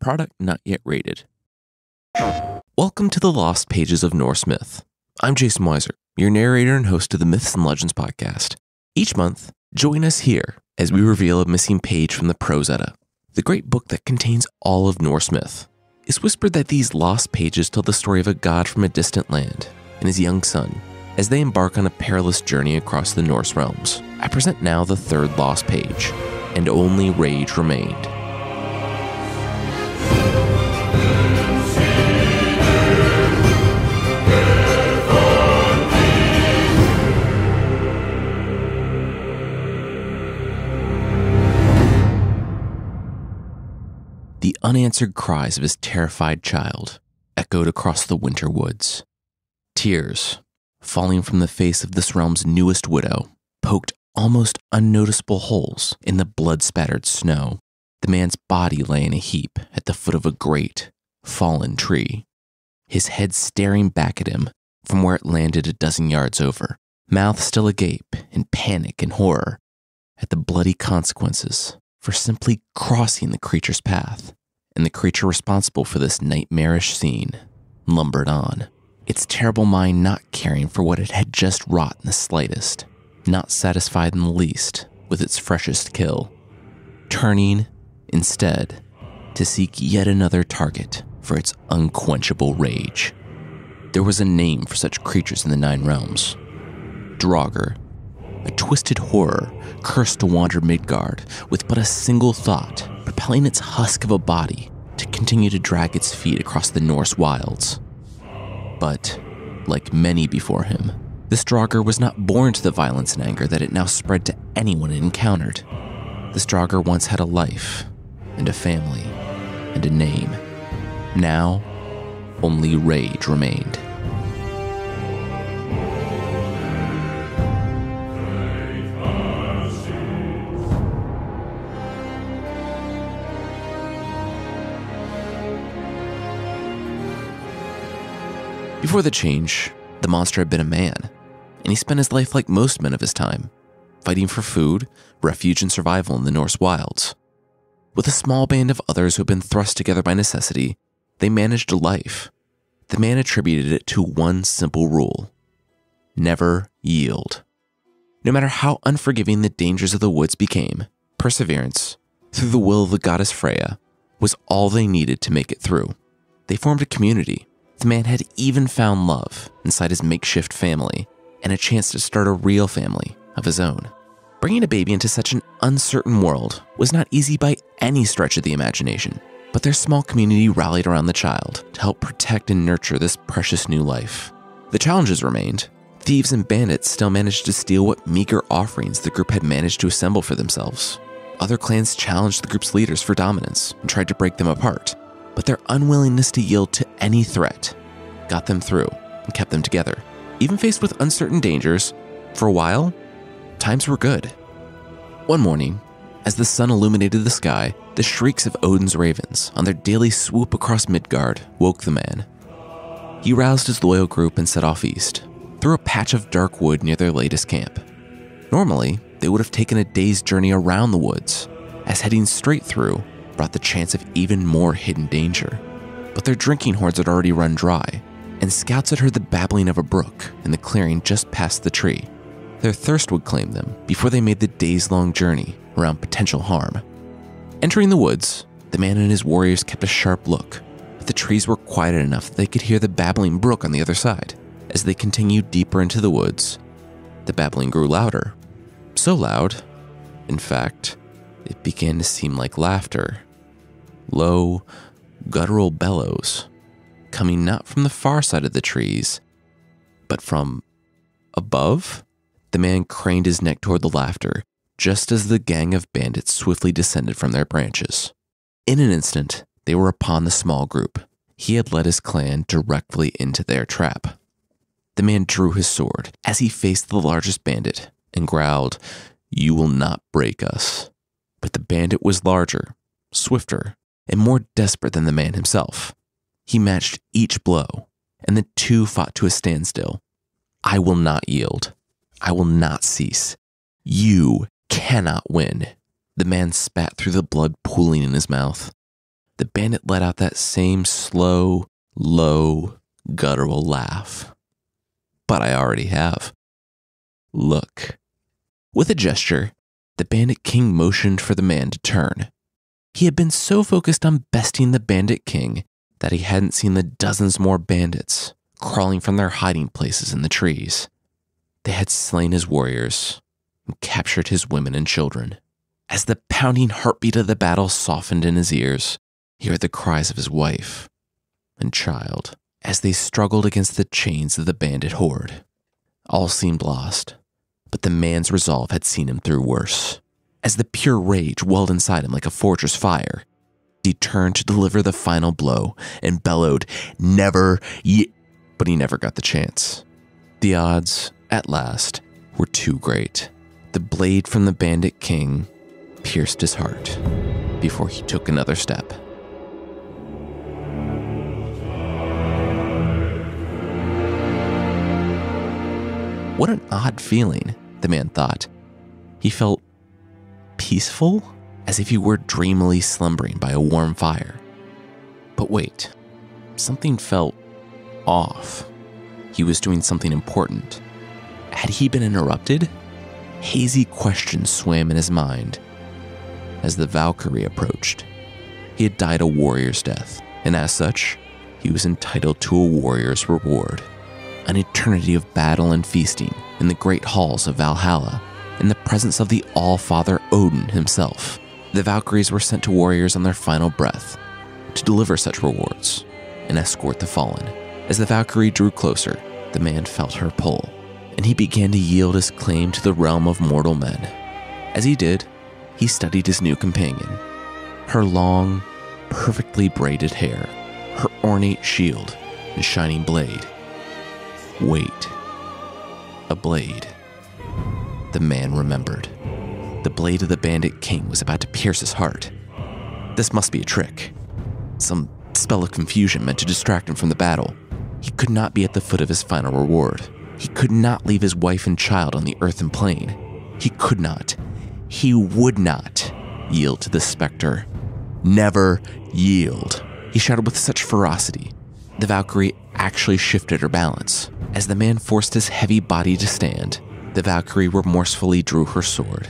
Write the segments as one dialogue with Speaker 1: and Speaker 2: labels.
Speaker 1: Product not yet rated. Welcome to the Lost Pages of Norse Myth. I'm Jason Weiser, your narrator and host of the Myths and Legends podcast. Each month, join us here as we reveal a missing page from the Prose Edda, the great book that contains all of Norse myth. It's whispered that these lost pages tell the story of a god from a distant land and his young son as they embark on a perilous journey across the Norse realms. I present now the third lost page, And Only Rage Remained. The unanswered cries of his terrified child echoed across the winter woods. Tears, falling from the face of this realm's newest widow, poked almost unnoticeable holes in the blood-spattered snow. The man's body lay in a heap at the foot of a great, fallen tree, his head staring back at him from where it landed a dozen yards over, mouth still agape in panic and horror at the bloody consequences for simply crossing the creature's path. And the creature responsible for this nightmarish scene lumbered on, its terrible mind not caring for what it had just wrought in the slightest, not satisfied in the least with its freshest kill, turning, instead, to seek yet another target for its unquenchable rage. There was a name for such creatures in the Nine Realms: Draugr, a twisted horror cursed to wander Midgard with but a single thought, propelling its husk of a body to continue to drag its feet across the Norse wilds. But, like many before him, this Draugr was not born to the violence and anger that it now spread to anyone it encountered. This Draugr once had a life, and a family, and a name. Now, only rage remained. Before the change, the monster had been a man, and he spent his life like most men of his time, fighting for food, refuge, and survival in the Norse wilds. With a small band of others who had been thrust together by necessity, they managed a life. The man attributed it to one simple rule: never yield. No matter how unforgiving the dangers of the woods became, perseverance, through the will of the goddess Freya, was all they needed to make it through. They formed a community. The man had even found love inside his makeshift family and a chance to start a real family of his own. Bringing a baby into such an uncertain world was not easy by any stretch of the imagination, but their small community rallied around the child to help protect and nurture this precious new life. The challenges remained. Thieves and bandits still managed to steal what meager offerings the group had managed to assemble for themselves. Other clans challenged the group's leaders for dominance and tried to break them apart, but their unwillingness to yield to any threat got them through and kept them together. Even faced with uncertain dangers, for a while, times were good. One morning, as the sun illuminated the sky, the shrieks of Odin's ravens on their daily swoop across Midgard woke the man. He roused his loyal group and set off east, through a patch of dark wood near their latest camp. Normally, they would have taken a day's journey around the woods, as heading straight through brought the chance of even more hidden danger. But their drinking horns had already run dry, and scouts had heard the babbling of a brook in the clearing just past the tree. Their thirst would claim them before they made the days-long journey around potential harm. Entering the woods, the man and his warriors kept a sharp look, but the trees were quiet enough that they could hear the babbling brook on the other side. As they continued deeper into the woods, the babbling grew louder. So loud, in fact, it began to seem like laughter. Low, guttural bellows, coming not from the far side of the trees, but from above. The man craned his neck toward the laughter, just as the gang of bandits swiftly descended from their branches. In an instant, they were upon the small group. He had led his clan directly into their trap. The man drew his sword as he faced the largest bandit and growled, "You will not break us." But the bandit was larger, swifter, and more desperate than the man himself. He matched each blow, and the two fought to a standstill. "I will not yield. I will not cease. You cannot win." The man spat through the blood pooling in his mouth. The bandit let out that same slow, low, guttural laugh. But I already have. Look. With a gesture, the Bandit King motioned for the man to turn. He had been so focused on besting the Bandit King that he hadn't seen the dozens more bandits crawling from their hiding places in the trees. They had slain his warriors and captured his women and children. As the pounding heartbeat of the battle softened in his ears, he heard the cries of his wife and child as they struggled against the chains of the bandit horde. All seemed lost, but the man's resolve had seen him through worse. As the pure rage welled inside him like a fortress fire, he turned to deliver the final blow and bellowed, "Never ye—" But he never got the chance. The odds, at last, were too great. The blade from the Bandit King pierced his heart before he took another step. What an odd feeling, the man thought. He felt peaceful, as if he were dreamily slumbering by a warm fire. But wait, something felt off. He was doing something important. Had he been interrupted? Hazy questions swam in his mind. As the Valkyrie approached, he had died a warrior's death, and as such, he was entitled to a warrior's reward. An eternity of battle and feasting in the great halls of Valhalla, in the presence of the All-Father Odin himself. The Valkyries were sent to warriors on their final breath to deliver such rewards and escort the fallen. As the Valkyrie drew closer, the man felt her pull, and he began to yield his claim to the realm of mortal men. As he did, he studied his new companion. Her long, perfectly braided hair, her ornate shield and shining blade. Wait. A blade. The man remembered. The blade of the Bandit King was about to pierce his heart. This must be a trick. Some spell of confusion meant to distract him from the battle. He could not be at the foot of his final reward. He could not leave his wife and child on the earthen plain. He could not. He would not yield to the specter. Never yield. He shouted with such ferocity. The Valkyrie actually shifted her balance. As the man forced his heavy body to stand, the Valkyrie remorsefully drew her sword.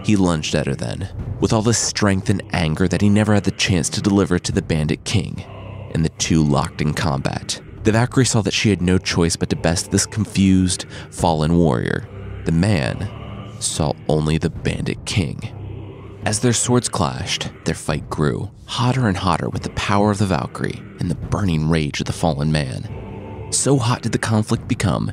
Speaker 1: He lunged at her then, with all the strength and anger that he never had the chance to deliver to the Bandit King, and the two locked in combat. The Valkyrie saw that she had no choice but to best this confused, fallen warrior. The man saw only the Bandit King. As their swords clashed, their fight grew, hotter and hotter with the power of the Valkyrie and the burning rage of the fallen man. So hot did the conflict become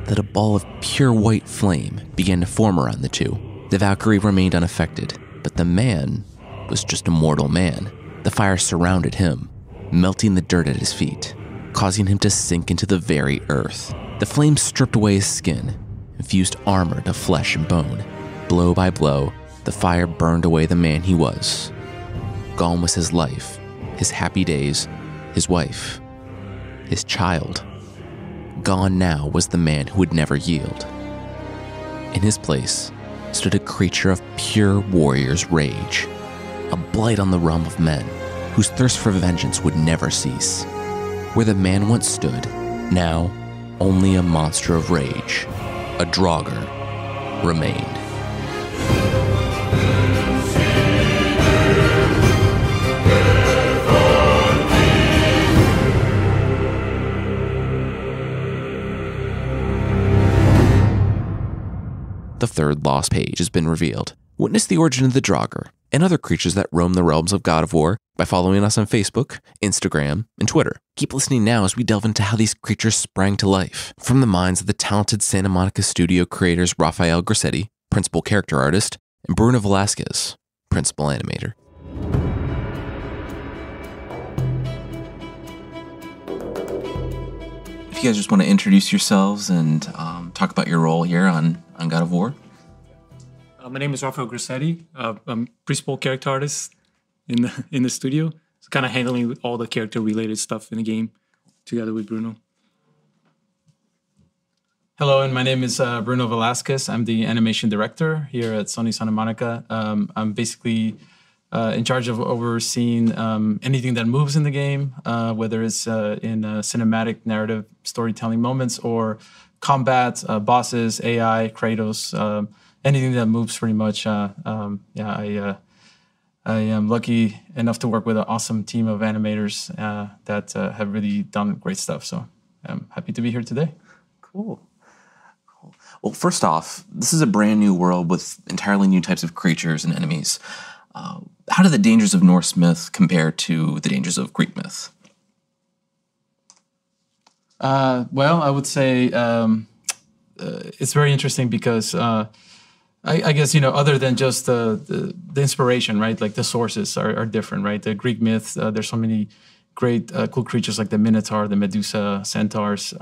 Speaker 1: that a ball of pure white flame began to form around the two. The Valkyrie remained unaffected, but the man was just a mortal man. The fire surrounded him, melting the dirt at his feet, causing him to sink into the very earth. The flames stripped away his skin and fused armor to flesh and bone. Blow by blow, the fire burned away the man he was. Gone was his life, his happy days, his wife, his child. Gone now was the man who would never yield. In his place stood a creature of pure warrior's rage, a blight on the realm of men, whose thirst for vengeance would never cease. Where the man once stood, now only a monster of rage, a Draugr, remained. The third lost page has been revealed. Witness the origin of the Draugr and other creatures that roam the realms of God of War by following us on Facebook, Instagram, and Twitter. Keep listening now as we delve into how these creatures sprang to life from the minds of the talented Santa Monica studio creators Rafael Grassetti, principal character artist, and Bruno Velasquez, principal animator. If you guys just want to introduce yourselves and talk about your role here on God of War.
Speaker 2: My name is Rafael Grassetti. I'm principal character artist in the studio. So kind of handling all the character related stuff in the game together with Bruno.
Speaker 3: Hello, and my name is Bruno Velasquez. I'm the animation director here at Sony Santa Monica. I'm basically in charge of overseeing anything that moves in the game, whether it's in cinematic narrative storytelling moments or combat, bosses, AI, Kratos, anything that moves pretty much. I am lucky enough to work with an awesome team of animators that have really done great stuff. So I'm happy to be here today.
Speaker 1: Cool. Well, first off, this is a brand new world with entirely new types of creatures and enemies. How do the dangers of Norse myth compare to the dangers of Greek myth?
Speaker 3: Well, I would say it's very interesting because I guess, other than just the inspiration, right? Like the sources are different, right? The Greek myth, there's so many great, cool creatures like the Minotaur, the Medusa, centaurs,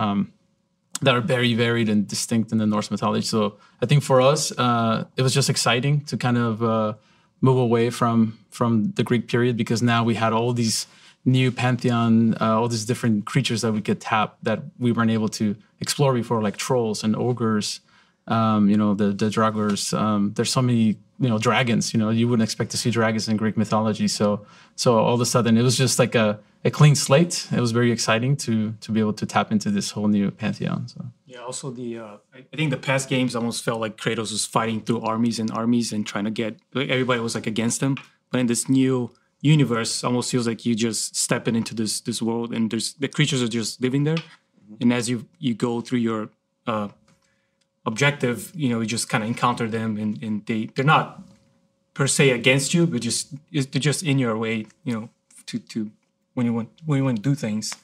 Speaker 3: that are very varied and distinct in the Norse mythology. So I think for us, it was just exciting to kind of move away from the Greek period, because now we had all these new pantheon, all these different creatures that we could tap that we weren't able to explore before, like trolls and ogres, the draugrs. There's so many, dragons. You wouldn't expect to see dragons in Greek mythology. So all of a sudden, it was just like a clean slate. It was very exciting to be able to tap into this whole new pantheon. So
Speaker 2: yeah, also I think the past games almost felt like Kratos was fighting through armies and armies and trying to get, like, everybody was like against him. But in this new universe, almost feels like you just stepping into this world, and the creatures are just living there. And as you go through your objective, you just kind of encounter them, and they're not per se against you, but they're just in your way, to when you want to do things,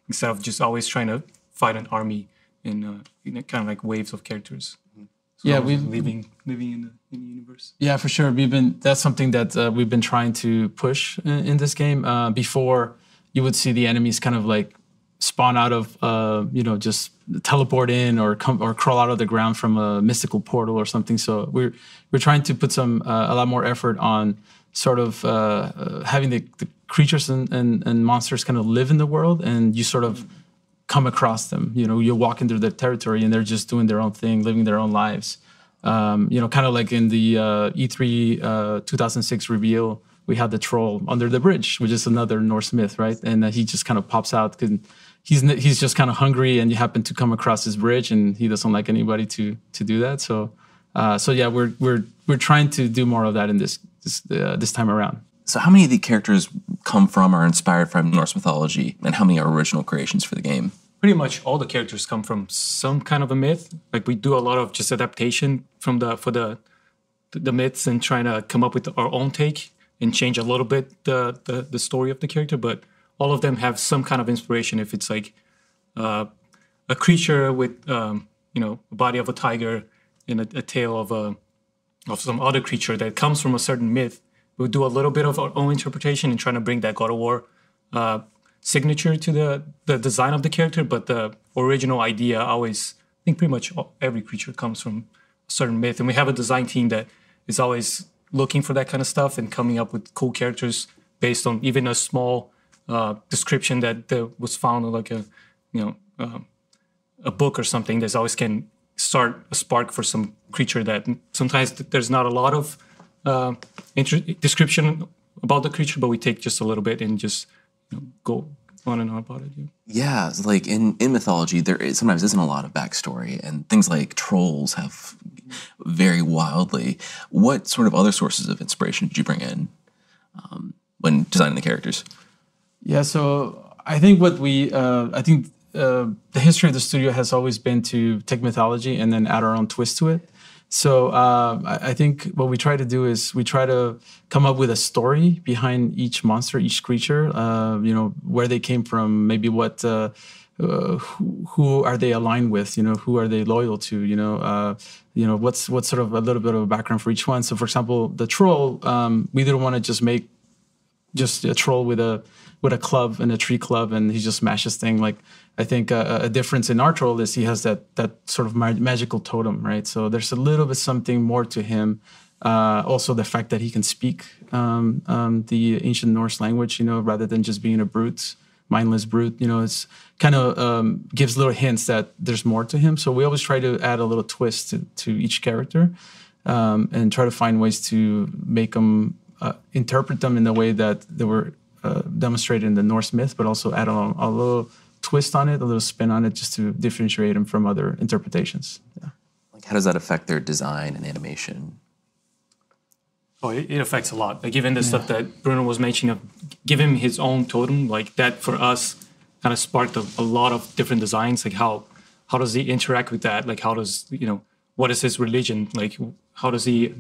Speaker 2: instead of just always trying to fight an army in kind of like waves of characters. So
Speaker 3: yeah,
Speaker 2: we living in the universe.
Speaker 3: Yeah, for sure. That's something that we've been trying to push in this game. Before, you would see the enemies kind of like spawn out of just teleport in or crawl out of the ground from a mystical portal or something. So we're trying to put a lot more effort on sort of having the creatures and monsters kind of live in the world, and you sort of come across them. You walk into their territory and they're just doing their own thing, living their own lives. Kind of like in the E3 2006 reveal, we had the troll under the bridge, which is another Norse myth, right? And he just kind of pops out because he's just kind of hungry, and you happen to come across his bridge, and he doesn't like anybody to do that. So yeah, we're trying to do more of that in this time around.
Speaker 1: So how many of the characters come from or are inspired from Norse mythology, and how many are original creations for the game?
Speaker 2: Pretty much all the characters come from some kind of a myth. Like, we do a lot of just adaptation for the myths, and trying to come up with our own take and change a little bit the story of the character. But all of them have some kind of inspiration. If it's like a creature with a body of a tiger and a tail of some other creature that comes from a certain myth, we'll do a little bit of our own interpretation and trying to bring that God of War signature to the design of the character. But the original idea, always, I think pretty much every creature comes from a certain myth. And we have a design team that is always looking for that kind of stuff and coming up with cool characters based on even a small description that was found in like a book or something. There's always can start a spark for some creature that sometimes there's not a lot of description about the creature, but we take just a little bit and just go on and on about it.
Speaker 1: Yeah, like in mythology, sometimes isn't a lot of backstory, and things like trolls have very wildly. What sort of other sources of inspiration did you bring in when designing the characters?
Speaker 3: Yeah, so I think the history of the studio has always been to take mythology and then add our own twist to it. So I think what we try to do is we try to come up with a story behind each monster, each creature. Where they came from, maybe what, who are they aligned with? Who are they loyal to? What's sort of a little bit of a background for each one. So, for example, the troll, we didn't want to just make just a troll with a club and a tree club, and he just smashes things. Like, I think a difference in our troll is he has that sort of magical totem, right? So there's a little bit something more to him. Also, the fact that he can speak the ancient Norse language, rather than just being a brute, mindless brute. It's kind of gives little hints that there's more to him. So we always try to add a little twist to each character, and try to find ways to make them interpret them in the way that they were demonstrated in the Norse myth, but also add a little twist on it, a little spin on it, just to differentiate them from other interpretations. Yeah.
Speaker 1: Like, how does that affect their design and animation?
Speaker 2: Oh, it affects a lot. Like even the stuff that Bruno was mentioning of give him his own totem, like that for us kind of sparked a lot of different designs. Like how does he interact with that? Like how does, what is his religion? Like how does he,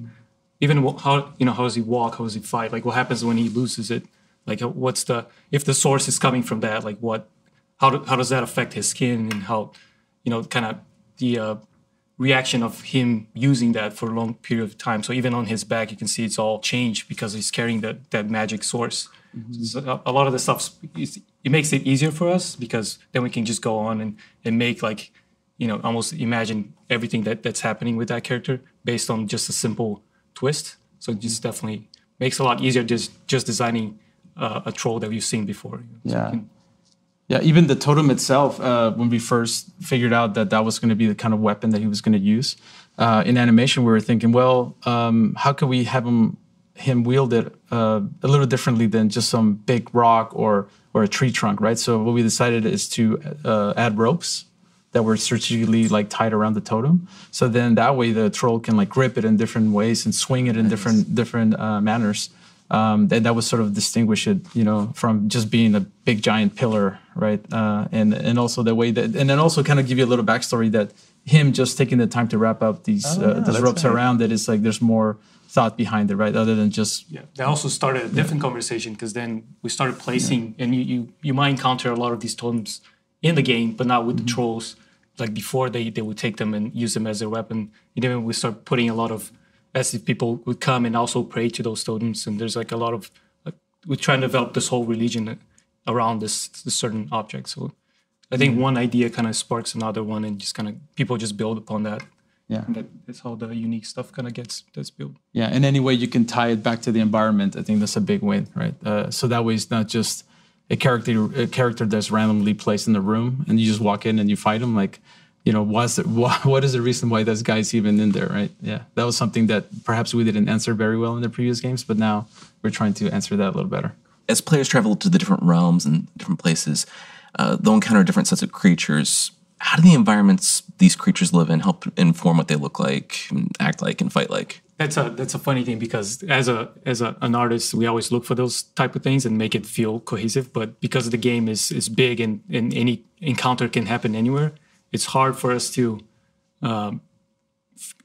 Speaker 2: how does he walk? How does he fight? Like what happens when he loses it? Like if the source is coming from that, like how does that affect his skin and how, kind of the reaction of him using that for a long period of time. So even on his back, you can see it's all changed because he's carrying that magic source. Mm-hmm. So a lot of the stuff, it makes it easier for us because then we can just go on and make almost imagine everything that's happening with that character based on just a simple twist. So it just definitely makes it a lot easier just designing a troll that we've seen before.
Speaker 3: Yeah, even the totem itself, when we first figured out that was going to be the kind of weapon that he was going to use, in animation we were thinking, well, how could we have him wield it a little differently than just some big rock or a tree trunk, right? So what we decided is to add ropes that were strategically tied around the totem. So then that way the troll can grip it in different ways and swing it in different manners. And that would sort of distinguish it, from just being a big giant pillar, right? And also the way that, and then also kind of give you a little backstory that him just taking the time to wrap up these ropes around it is there's more thought behind it, right? Other than just
Speaker 2: that also started a different conversation because then we started placing, and you might encounter a lot of these totems in the game, but not with the trolls. Like before, they would take them and use them as their weapon. And then we start putting a lot of, as if people would come and also pray to those totems. And there's a lot of, we're trying to develop this whole religion around this certain object. So I think one idea kind of sparks another one and just kind of people just build upon that.
Speaker 3: Yeah.
Speaker 2: And that's how the unique stuff kind of gets built.
Speaker 3: Yeah. And any way you can tie it back to the environment, I think that's a big win, right? So that way it's not just a character that's randomly placed in the room and you just walk in and you fight him. What is the reason why this guy's even in there, right? Yeah, that was something that perhaps we didn't answer very well in the previous games, but now we're trying to answer that a little better.
Speaker 1: As players travel to the different realms and different places, they'll encounter different sets of creatures. How do the environments these creatures live in help inform what they look like, and act like, and fight like?
Speaker 2: That's a funny thing because as an artist, we always look for those type of things and make it feel cohesive. But because the game is big and any encounter can happen anywhere, it's hard for us to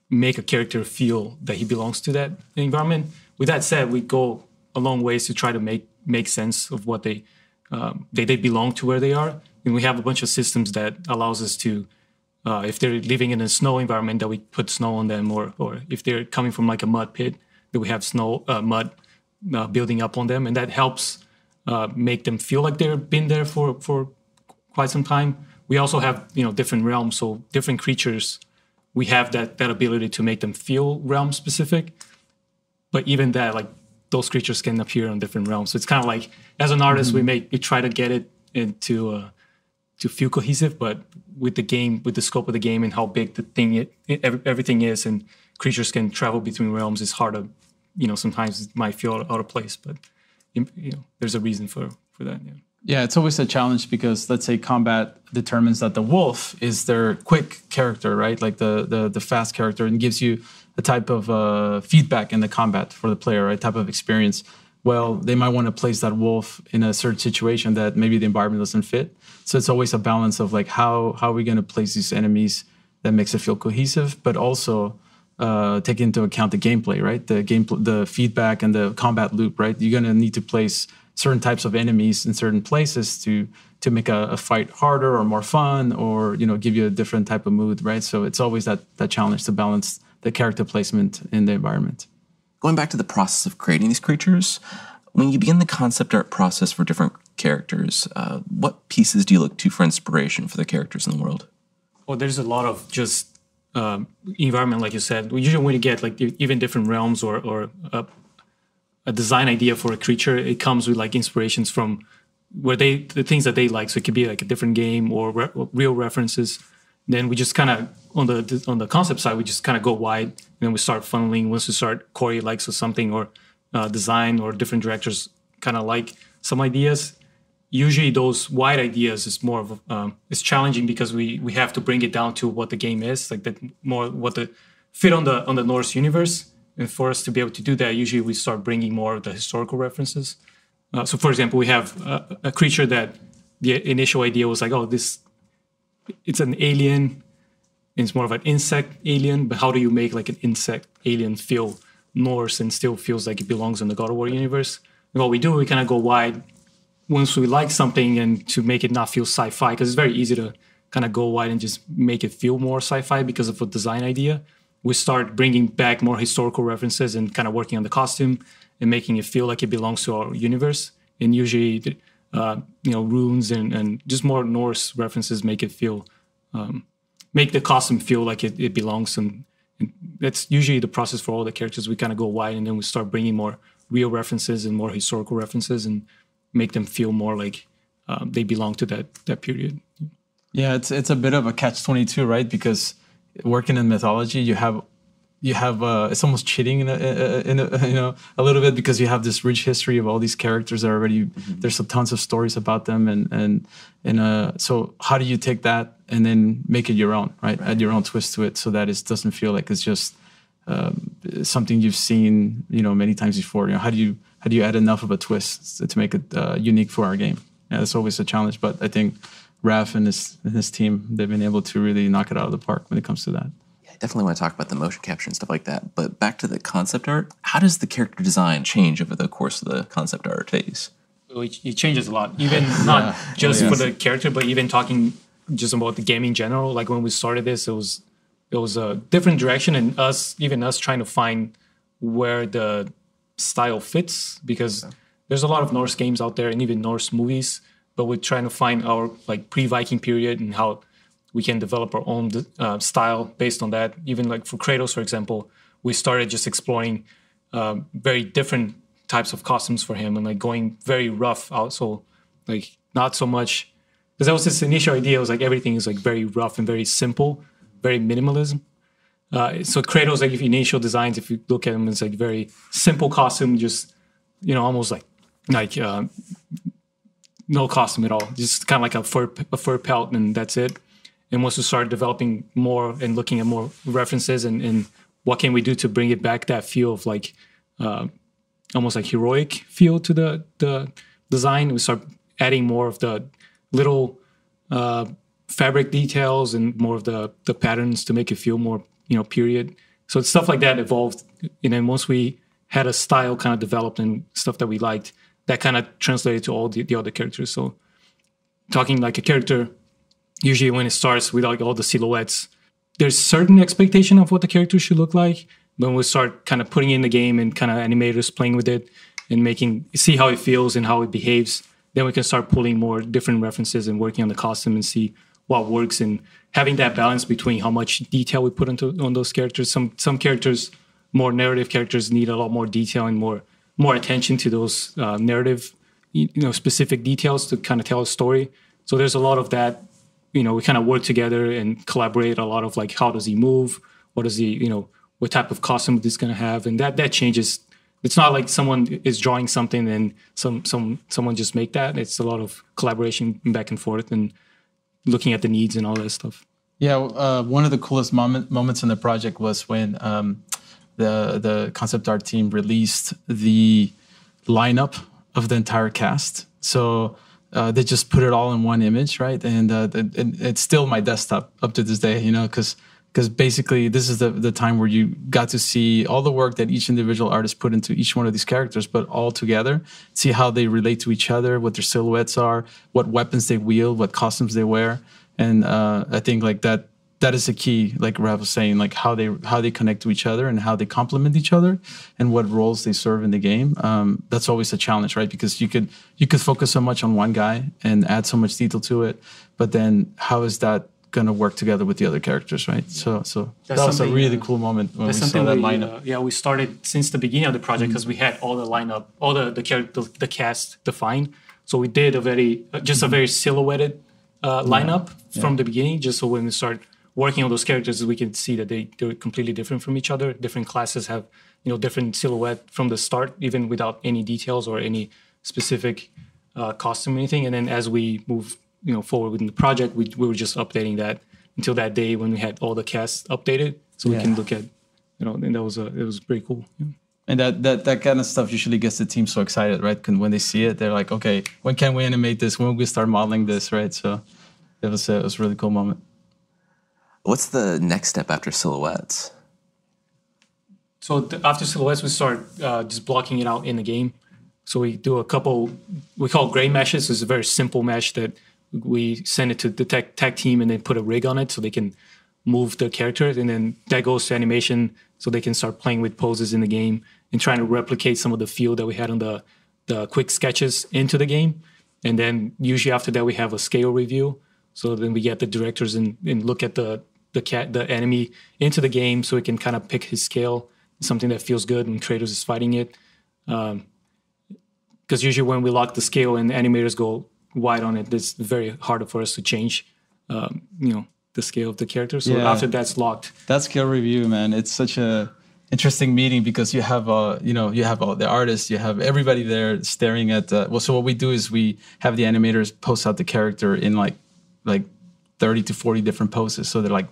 Speaker 2: make a character feel that he belongs to that environment. With that said, we go a long ways to try to make sense of what they belong to where they are. And we have a bunch of systems that allows us to, if they're living in a snow environment, that we put snow on them, or if they're coming from a mud pit, that we have mud building up on them, and that helps make them feel like they've been there for quite some time. We also have different realms, so different creatures. We have that ability to make them feel realm specific, but even that those creatures can appear on different realms. So it's kind of as an artist, we try to get it into to feel cohesive, but with the game, with the scope of the game and how big the thing everything is, and creatures can travel between realms, it's hard to sometimes it might feel out of place, but there's a reason for that. Yeah.
Speaker 3: Yeah, it's always a challenge because let's say combat determines that the wolf is their quick character, right? Like the fast character, and gives you a type of feedback in the combat for the player, right? Type of experience. Well, they might want to place that wolf in a certain situation that maybe the environment doesn't fit. So it's always a balance of how are we going to place these enemies that makes it feel cohesive, but also take into account the gameplay, right? The feedback and the combat loop, right? You're going to need to place certain types of enemies in certain places to make a fight harder or more fun, or give you a different type of mood, right? So it's always that challenge to balance the character placement in the environment.
Speaker 1: Going back to the process of creating these creatures, when you begin the concept art process for different characters, what pieces do you look to for inspiration for the characters in the world?
Speaker 2: Well, there's a lot of just environment, like you said. Usually when you get even different realms or a design idea for a creature, it comes with inspirations from the things that they like. So it could be a different game or real references. Then we just kind of on the concept side, we just kind of go wide, and then we start funneling. Once we start, Corey likes something, or design or different directors kind of like some ideas. Usually those wide ideas is more of it's challenging because we have to bring it down to what the game is, like what the fit on the Norse universe. And for us to be able to do that, usually we start bringing more of the historical references. So for example, we have a creature that the initial idea was like, oh, it's an alien. It's more of an insect alien, but how do you make like an insect alien feel Norse and still feels like it belongs in the God of War universe? And what we do, we kind of go wide once we like something, and to make it not feel sci-fi, because it's very easy to kind of go wide and just make it feel more sci-fi because of a design idea. We start bringing back more historical references and kind of working on the costume and making it feel like it belongs to our universe. And usually, runes and just more Norse references make it feel, make the costume feel like it belongs. And that's usually the process for all the characters. We kind of go wide, and then we start bringing more real references and more historical references and make them feel more like they belong to that period.
Speaker 3: Yeah, it's a bit of a catch-22, right? Because working in mythology, you have it's almost cheating in a little bit, because you have this rich history of all these characters that are already there's tons of stories about them, and so how do you take that and then make it your own, right? Add your own twist to it so that it doesn't feel like it's just something you've seen many times before. How do you add enough of a twist to make it unique for our game? Yeah, that's always a challenge, but I think Raf and his team, they've been able to really knock it out of the park when it comes to that.
Speaker 1: Yeah, I definitely want to talk about the motion capture and stuff like that, but back to the concept art, how does the character design change over the course of the concept art phase?
Speaker 2: It changes a lot, even not just for the character, but even talking just about the game in general. Like when we started this, it was a different direction, and us trying to find where the style fits, because there's a lot of Norse games out there and even Norse movies, but we're trying to find our like pre-Viking period and how we can develop our own style based on that. Even like for Kratos, for example, we started just exploring very different types of costumes for him and like going very rough out. So like not so much, because that was this initial idea. It was like everything is like very rough and very simple, very minimalism. So Kratos, like initial designs, if you look at them, it's like very simple costume, just almost like no costume at all, just kind of like a fur pelt, and that's it. And once we started developing more and looking at more references and what can we do to bring it back, that feel of like almost like heroic feel to the design, we start adding more of the little fabric details and more of the patterns to make it feel more period. So stuff like that evolved. And then once we had a style kind of developed and stuff that we liked, that kind of translated to all the other characters. So talking like a character, usually when it starts with like all the silhouettes, there's certain expectation of what the character should look like. But when we start kind of putting in the game and kind of animators playing with it and see how it feels and how it behaves, then we can start pulling more different references and working on the costume and see what works, and having that balance between how much detail we put on those characters. Some characters, more narrative characters, need a lot more detail and more attention to those narrative, specific details to kind of tell a story. So there's a lot of that. We kind of work together and collaborate a lot of like, how does he move? What does he, what type of costume he's going to have? And that changes. It's not like someone is drawing something and someone just make that. It's a lot of collaboration back and forth and looking at the needs and all that stuff.
Speaker 3: Yeah, one of the coolest moments in the project was when the concept art team released the lineup of the entire cast. So they just put it all in one image, right? And it's still my desktop up to this day, because basically this is the time where you got to see all the work that each individual artist put into each one of these characters, but all together, see how they relate to each other, what their silhouettes are, what weapons they wield, what costumes they wear. And I think like that is the key, like Rav was saying, like how they connect to each other and how they complement each other and what roles they serve in the game. That's always a challenge, right? Because you could focus so much on one guy and add so much detail to it, but then how is that going to work together with the other characters, right? So that was a really cool moment when we saw that lineup.
Speaker 2: We started since the beginning of the project because we had all the lineup, all the cast defined. So we did a very silhouetted lineup from the beginning, just so when we start working on those characters, we can see that they're completely different from each other. Different classes have, different silhouette from the start, even without any details or any specific costume or anything. And then as we move, forward within the project, we were just updating that until that day when we had all the casts updated, so we can look at, and it was pretty cool. Yeah.
Speaker 3: And that kind of stuff usually gets the team so excited, right? When they see it, they're like, okay, when can we animate this? When will we start modeling this, right? So it was a really cool moment.
Speaker 1: What's the next step after silhouettes?
Speaker 2: So after silhouettes, we start just blocking it out in the game. So we do a couple, we call gray meshes. It's a very simple mesh that we send it to the tech team and then put a rig on it so they can move the characters. And then that goes to animation so they can start playing with poses in the game and trying to replicate some of the feel that we had on the quick sketches into the game. And then usually after that, we have a scale review. So then we get the directors and look at the enemy into the game so we can kind of pick his scale, something that feels good when Kratos is fighting it. Because usually when we lock the scale and animators go wide on it, it's very hard for us to change, the scale of the character. So after that's locked.
Speaker 3: That scale review, man, it's such a interesting meeting because you have all the artists, you have everybody there staring at. So what we do is we have the animators post out the character in like 30 to 40 different poses. So they're like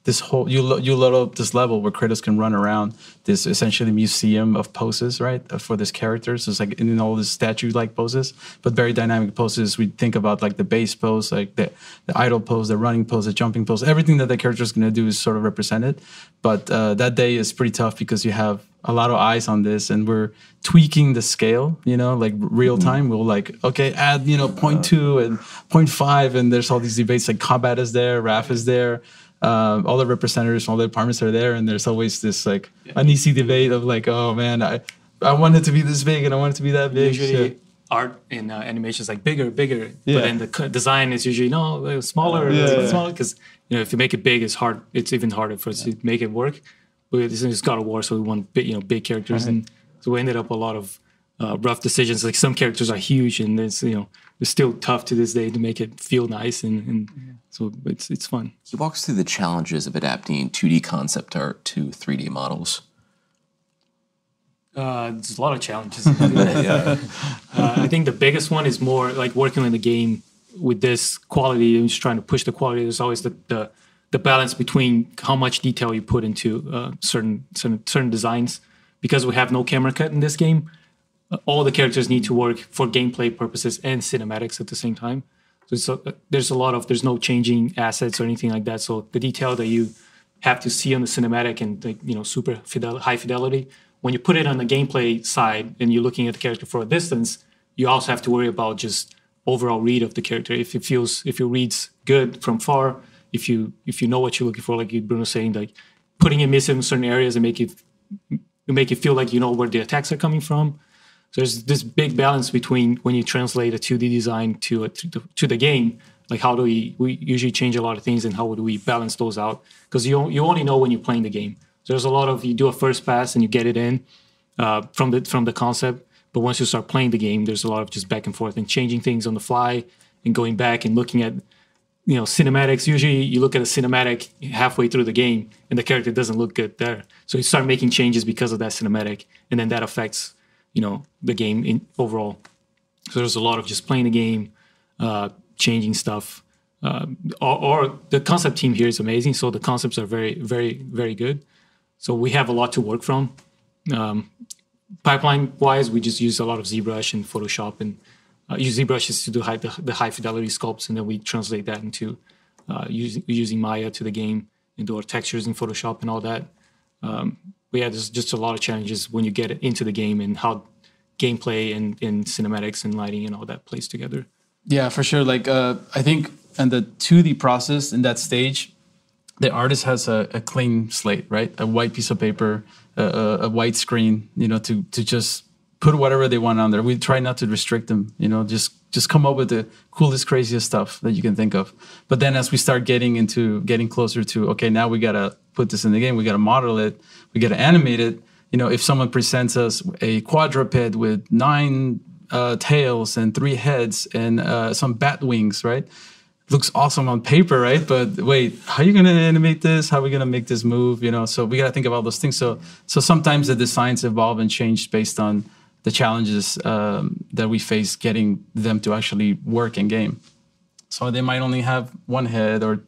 Speaker 3: this whole, you load up this level where Kratos can run around this essentially museum of poses, right, for this character. So it's like in all these statue-like poses, but very dynamic poses. We think about like the base pose, like the idle pose, the running pose, the jumping pose. Everything that the character is going to do is sort of represented. But that day is pretty tough because you have a lot of eyes on this, and we're tweaking the scale, like real time. We'll like, okay, add, 0.2 and 0.5, and there's all these debates, like combat is there, RAF is there, all the representatives from all the departments are there, and there's always this like uneasy debate of like, oh man, I want it to be this big and I want it to be that big.
Speaker 2: Usually art in animation is like bigger, but then the design is usually smaller, because if you make it big, it's hard. It's even harder for us to make it work. It's God of War, so we want big characters, and so we ended up a lot of rough decisions. Like some characters are huge, and it's still tough to this day to make it feel nice, and so it's fun.
Speaker 1: He walks through the challenges of adapting 2D concept art to 3D models.
Speaker 2: There's a lot of challenges. I think the biggest one is more like working in the game with this quality and just trying to push the quality. There's always the balance between how much detail you put into certain designs. Because we have no camera cut in this game, all the characters need to work for gameplay purposes and cinematics at the same time. So there's no changing assets or anything like that. So the detail that you have to see on the cinematic and super high fidelity, when you put it on the gameplay side and you're looking at the character for a distance, you also have to worry about just overall read of the character. If it reads good from far, if you know what you're looking for, like Bruno saying, like putting in missing in certain areas and make it feel like you know where the attacks are coming from. So there's this big balance between when you translate a 2D design to the game, like how do we usually change a lot of things and how do we balance those out? Because you only know when you're playing the game. So there's a lot of, you do a first pass and you get it in from the concept, but once you start playing the game, there's a lot of just back and forth and changing things on the fly and going back and looking at cinematics. Usually you look at a cinematic halfway through the game and the character doesn't look good there. So you start making changes because of that cinematic, and then that affects, the game in overall. So there's a lot of just playing the game, changing stuff. Or the concept team here is amazing. So the concepts are very, very, very good. So we have a lot to work from. Pipeline-wise, we just use a lot of ZBrush and Photoshop, and use ZBrushes to do the high fidelity sculpts, and then we translate that into using Maya to the game and do our textures in Photoshop and all that. But yeah, there's just a lot of challenges when you get it into the game and how gameplay and cinematics and lighting and all that plays together.
Speaker 3: Yeah, for sure. Like I think in the 2D process in that stage, the artist has a clean slate, right? A white piece of paper, a white screen, to just put whatever they want on there. We try not to restrict them, just come up with the coolest, craziest stuff that you can think of. But then as we start getting closer to, okay, now we got to put this in the game, we got to model it, we got to animate it. If someone presents us a quadruped with 9 tails and 3 heads and some bat wings, right? looks awesome on paper, right? But wait, how are you going to animate this? How are we going to make this move? So we got to think of all those things. So sometimes the designs evolve and change based on the challenges that we face getting them to actually work in game. So they might only have one head or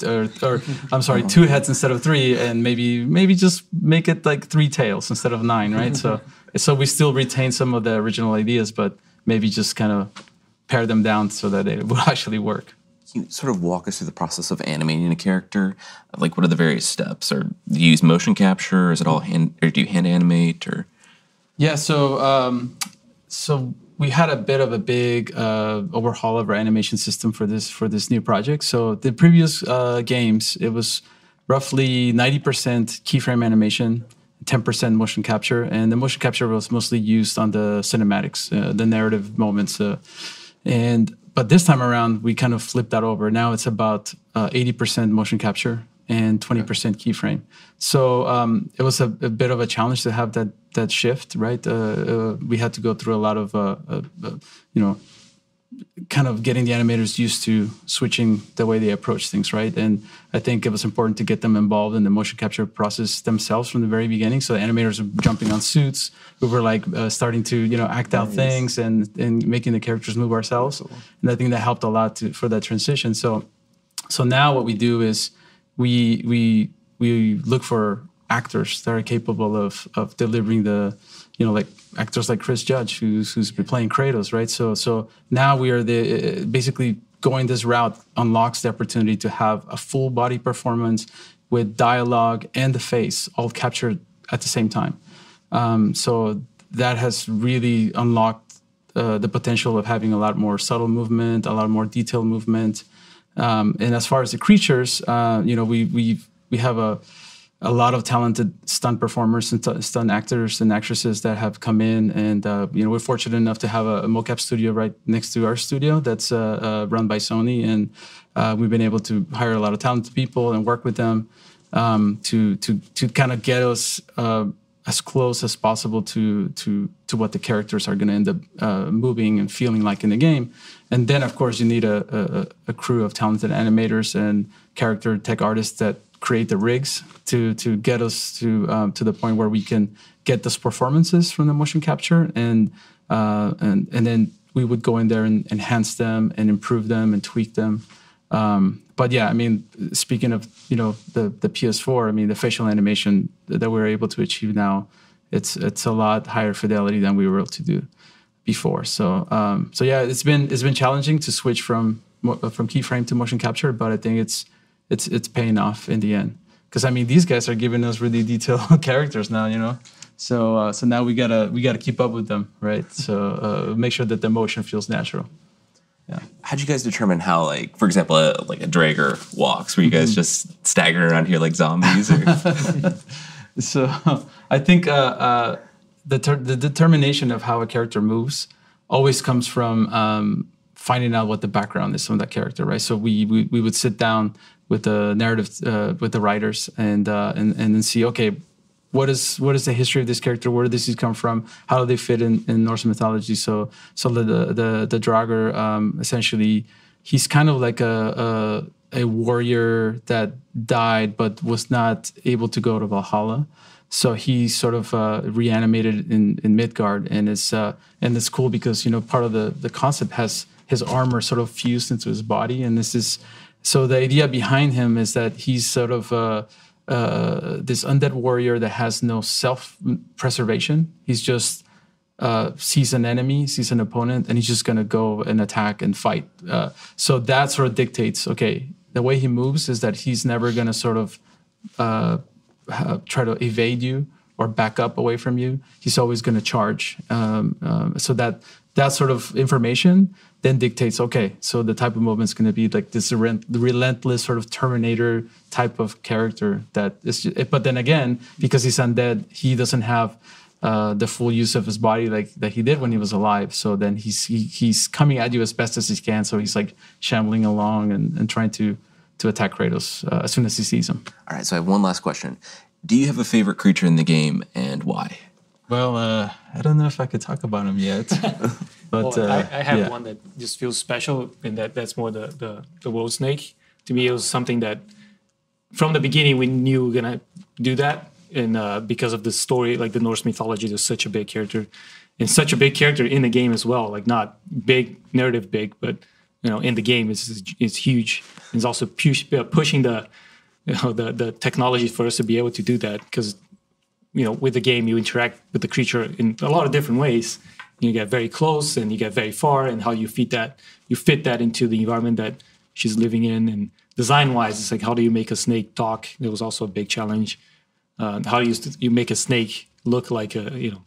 Speaker 3: I'm sorry, 2 heads instead of 3, and maybe just make it like 3 tails instead of 9, right? So we still retain some of the original ideas, but maybe just kind of pare them down so that it will actually work.
Speaker 1: Can you sort of walk us through the process of animating a character? Like, what are the various steps? Or do you use motion capture? Is it all hand, or do you hand animate? Or
Speaker 3: yeah, so we had a bit of a big overhaul of our animation system for this new project. So the previous games, it was roughly 90% keyframe animation, 10% motion capture, and the motion capture was mostly used on the cinematics, the narrative moments. But this time around, we kind of flipped that over. Now it's about 80% motion capture and 20% keyframe. So it was a bit of a challenge to have that shift, right? We had to go through a lot of, kind of getting the animators used to switching the way they approach things, right? And I think it was important to get them involved in the motion capture process themselves from the very beginning. So the animators were jumping on suits. We were like starting to, act out things and making the characters move ourselves. And I think that helped a lot for that transition. So now what we do is we look for actors that are capable of delivering the, like actors like Chris Judge, who's playing Kratos, right? So now we are basically going this route unlocks the opportunity to have a full body performance with dialogue and the face all captured at the same time. So that has really unlocked the potential of having a lot more subtle movement, a lot more detailed movement. And as far as the creatures, we have a lot of talented stunt performers and stunt actors and actresses that have come in, and we're fortunate enough to have a mocap studio right next to our studio that's run by Sony, and we've been able to hire a lot of talented people and work with them to kind of get us as close as possible to what the characters are going to end up moving and feeling like in the game. And then, of course, you need a crew of talented animators and character tech artists that create the rigs to get us to the point where we can get those performances from the motion capture, and then we would go in there and enhance them and improve them and tweak them. But yeah, I mean, speaking of the PS4, I mean, the facial animation that we're able to achieve now, it's a lot higher fidelity than we were able to do before. So yeah, it's been challenging to switch from keyframe to motion capture, but I think it's paying off in the end, because I mean, these guys are giving us really detailed characters now, so now we gotta keep up with them, right? So make sure that the motion feels natural. Yeah.
Speaker 1: How'd you guys determine how, like, for example, like a Draeger walks? Were you guys just staggering around here like zombies? Or?
Speaker 3: So I think the determination of how a character moves always comes from finding out what the background is on that character, right? So we would sit down with the narrative with the writers and then see, okay, what is the history of this character? Where does he come from? How do they fit in Norse mythology? So the Draugr, essentially, he's kind of like a warrior that died but was not able to go to Valhalla. So he sort of reanimated in Midgard, and it's cool because part of the concept has his armor sort of fused into his body, and so the idea behind him is that he's sort of this undead warrior that has no self-preservation. He's just sees an enemy, sees an opponent, and he's just going to go and attack and fight. So that sort of dictates, okay, the way he moves is that he's never going to sort of try to evade you or back up away from you. He's always going to charge. So that sort of information then dictates, okay, so the type of movement is going to be like this relentless sort of Terminator type of character that is. But then again, because he's undead, he doesn't have the full use of his body like that he did when he was alive. So then he's coming at you as best as he can. So he's like shambling along and trying to attack Kratos as soon as he sees him.
Speaker 1: All right, so I have one last question. Do you have a favorite creature in the game, and why?
Speaker 3: Well, I don't know if I could talk about him yet. But
Speaker 2: Well, I have
Speaker 3: yeah.
Speaker 2: one that just feels special, and that's more the world snake. To me, it was something that from the beginning we knew we were gonna do that, and because of the story, like the Norse mythology, there's such a big character, and such a big character in the game as well. Like not big narrative big, but in the game it's huge. It's also pushing the technology for us to be able to do that, because with the game you interact with the creature in a lot of different ways. You get very close and you get very far, and how you fit that into the environment that she's living in. And design wise, it's like, how do you make a snake talk? It was also a big challenge. How do you make a snake look like a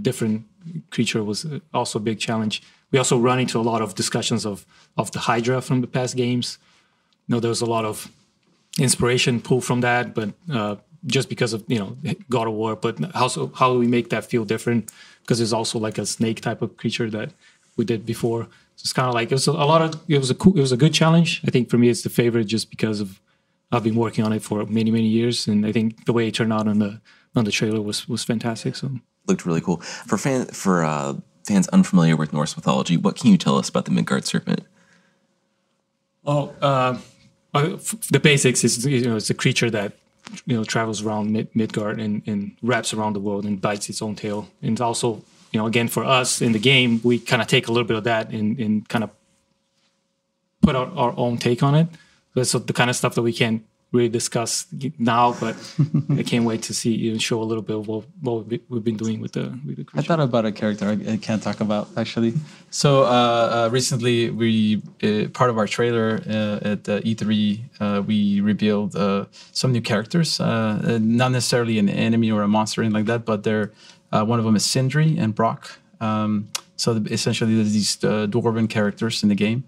Speaker 2: different creature was also a big challenge. We also run into a lot of discussions of the Hydra from the past games. There was a lot of inspiration pulled from that, but just because of God of War. But how do we make that feel different? Because there's also like a snake type of creature that we did before. So it's kind of like it was a good challenge. I think for me it's the favorite, just because of I've been working on it for many years, and I think the way it turned out on the trailer was fantastic. So
Speaker 1: Looked really cool. For fans unfamiliar with Norse mythology, what can you tell us about the Midgard serpent?
Speaker 2: The basics is it's a creature that travels around Midgard and wraps around the world and bites its own tail. And also, again, for us in the game, we kind of take a little bit of that and kind of put out our own take on it. That's the kind of stuff that we can't really discuss now, but I can't wait to see show a little bit of what we've been doing with the creature.
Speaker 3: I thought about a character I can't talk about, actually. So recently, we part of our trailer at E3, we revealed some new characters. Not necessarily an enemy or a monster or anything like that, but they're one of them is Sindri and Brock. So essentially, there's these dwarven characters in the game.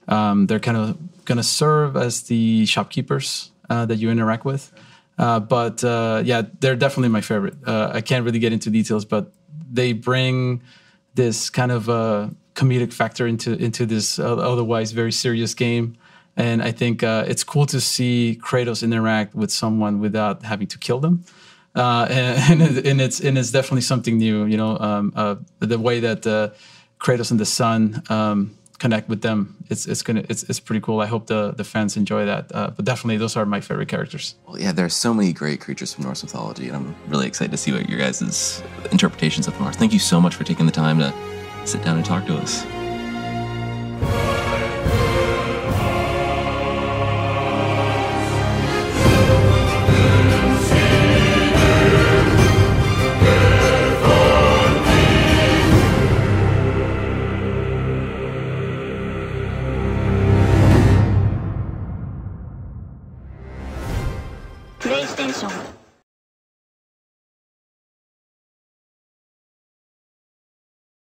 Speaker 3: They're kind of going to serve as the shopkeepers that you interact with. But they're definitely my favorite. I can't really get into details, but they bring this kind of comedic factor into this otherwise very serious game. And I think it's cool to see Kratos interact with someone without having to kill them. And it's definitely something new, the way that Kratos and the son connect with them. It's pretty cool. I hope the fans enjoy that. But definitely, those are my favorite characters.
Speaker 1: Well, yeah, there's so many great creatures from Norse mythology, and I'm really excited to see what your guys' interpretations of them are. Thank you so much for taking the time to sit down and talk to us.